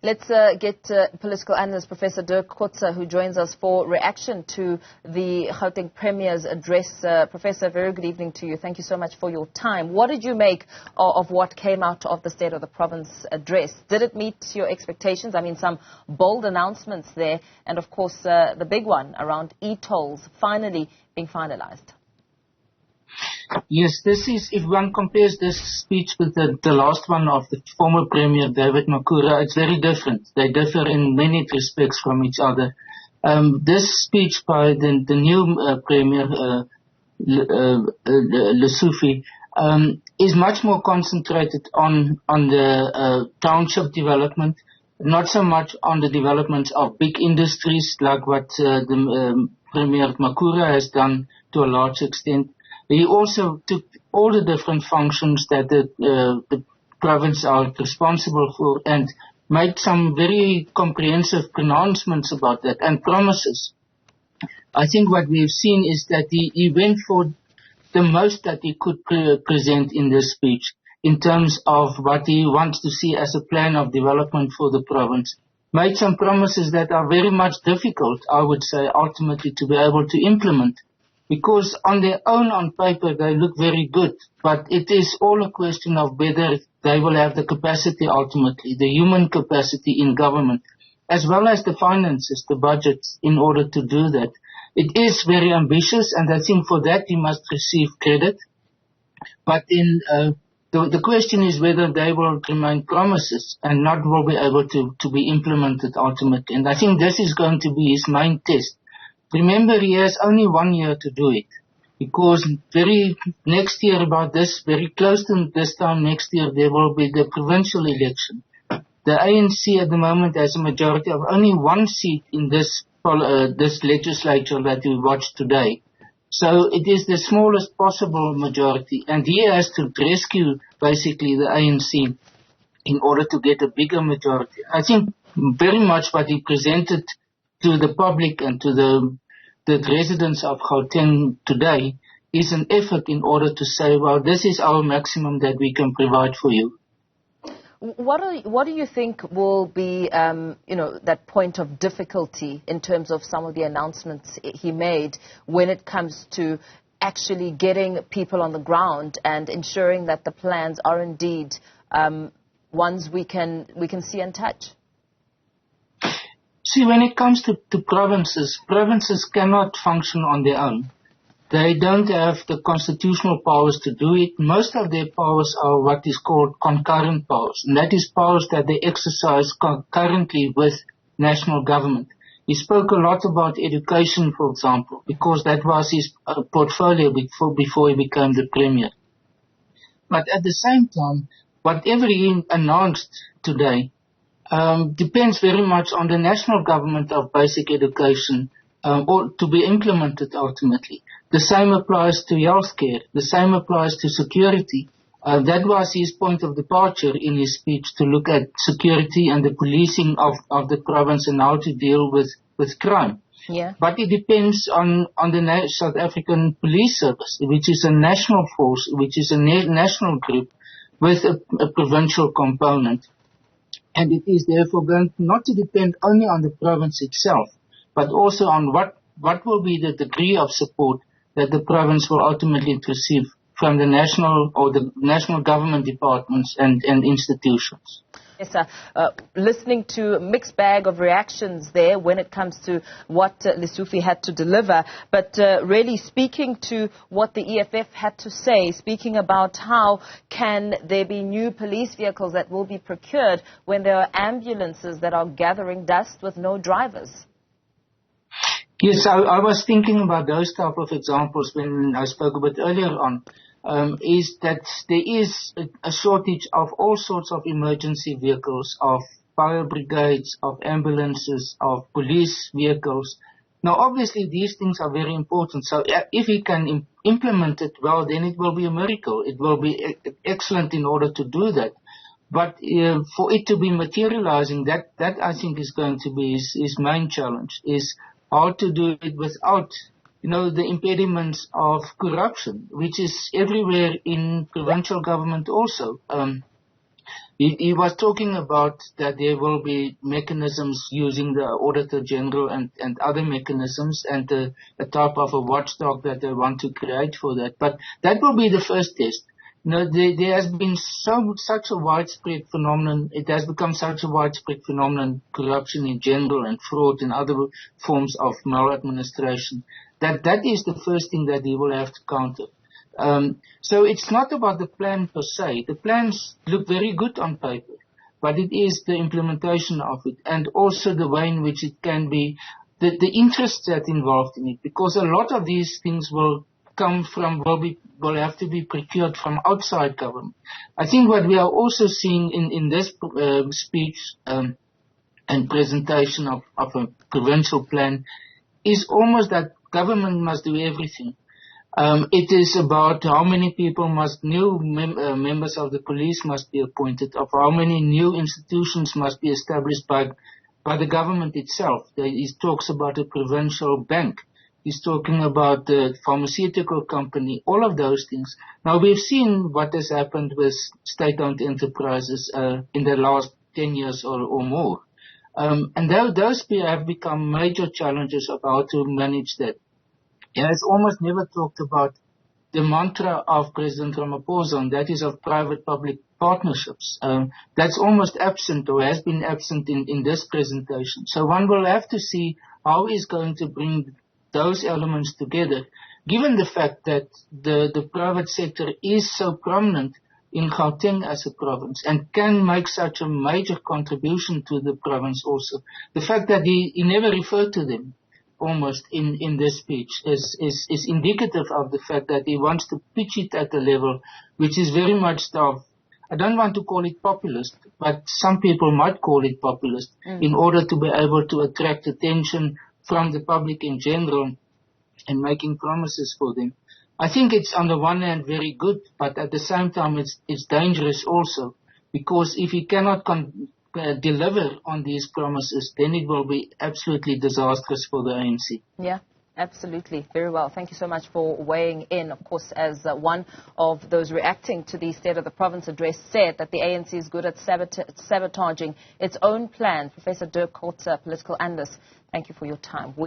Let's get political analyst Professor Dirk Kotze, who joins us for reaction to the Gauteng Premier's address. Professor, very good evening to you. Thank you so much for your time. What did you make of what came out of the State of the Province address? Did it meet your expectations? I mean, some bold announcements there, and of course the big one around e-tolls finally being finalized. Yes, this is, if one compares this speech with the last one of the former Premier, David Makura, it's very different. They differ in many respects from each other. This speech by the new Premier, Lesufi, is much more concentrated on the township development, not so much on the development of big industries like what the Premier Makura has done to a large extent. He also took all the different functions that the province are responsible for and made some very comprehensive pronouncements about that and promises. I think what we've seen is that he went for the most that he could present in this speech in terms of what he wants to see as a plan of development for the province. Made some promises that are very much difficult, I would say, ultimately to be able to implement. Because on their own, on paper, they look very good. But it is all a question of whether they will have the capacity ultimately, the human capacity in government, as well as the finances, the budget, in order to do that. It is very ambitious, and I think for that he must receive credit. But the question is whether they will remain promises and not will be able to be implemented ultimately. And I think this is going to be his main test. Remember, he has only 1 year to do it, because next year about this, very close to this time next year, there will be the provincial election. The ANC at the moment has a majority of only 1 seat in this legislature that we watched today. So it is the smallest possible majority, and he has to rescue basically the ANC in order to get a bigger majority. I think very much what he presented to the public and to the residents of Gauteng today is an effort in order to say, well, this is our maximum that we can provide for you. What do you think will be, that point of difficulty in terms of some of the announcements he made when it comes to actually getting people on the ground and ensuring that the plans are indeed ones we can see and touch? See, when it comes to provinces cannot function on their own. They don't have the constitutional powers to do it. Most of their powers are what is called concurrent powers, and that is powers that they exercise concurrently with national government. He spoke a lot about education, for example, because that was his portfolio before he became the Premier. But at the same time, whatever he announced today depends very much on the national government of basic education or to be implemented ultimately. The same applies to healthcare. The same applies to security. That was his point of departure in his speech, to look at security and the policing of the province and how to deal with crime. Yeah. But it depends on the South African Police Service, which is a national force, which is a national group with a provincial component. And it is therefore going not to depend only on the province itself, but also on what will be the degree of support that the province will ultimately receive from the national or the national government departments and institutions. Yes, sir. Listening to a mixed bag of reactions there when it comes to what Lesufi had to deliver, but really speaking to what the EFF had to say, speaking about how can there be new police vehicles that will be procured when there are ambulances that are gathering dust with no drivers. Yes, I was thinking about those type of examples when I spoke a bit earlier on. Is that there is a shortage of all sorts of emergency vehicles, of fire brigades, of ambulances, of police vehicles. Now, obviously, these things are very important. So if we can implement it well, then it will be a miracle. It will be excellent in order to do that. But for it to be materializing, that I think is going to be his main challenge, is how to do it without the impediments of corruption, which is everywhere in provincial government also. He was talking about that there will be mechanisms using the Auditor General and other mechanisms and a type of a watchdog that they want to create for that. But that will be the first test. There has been such a widespread phenomenon. It has become such a widespread phenomenon, corruption in general and fraud and other forms of maladministration, that is the first thing that he will have to counter. So it's not about the plan per se. The plans look very good on paper, but it is the implementation of it and also the way in which it can be, the interest that's involved in it, because a lot of these things will have to be procured from outside government. I think what we are also seeing in this speech and presentation of a provincial plan is almost that government must do everything. It is about how many people new members of the police must be appointed, of how many new institutions must be established by the government itself. He talks about a provincial bank. He's talking about the pharmaceutical company, all of those things. Now, we've seen what has happened with state-owned enterprises in the last 10 years or more. And those have become major challenges of how to manage that. He has almost never talked about the mantra of President Ramaphosa, and that is of private-public partnerships. That's almost absent or has been absent in this presentation. So one will have to see how he's going to bring those elements together, given the fact that the private sector is so prominent in Gauteng as a province and can make such a major contribution to the province also. The fact that he never referred to them almost in this speech is indicative of the fact that he wants to pitch it at a level which is very much I don't want to call it populist, but some people might call it populist in order to be able to attract attention from the public in general and making promises for them. I think it's on the one hand very good, but at the same time it's dangerous also, because if he cannot deliver on these promises, then it will be absolutely disastrous for the ANC. Yeah, absolutely. Very well. Thank you so much for weighing in. Of course, as one of those reacting to the State of the Province address said that the ANC is good at sabotaging its own plan. Professor Dirk Kotze, political analyst, thank you for your time.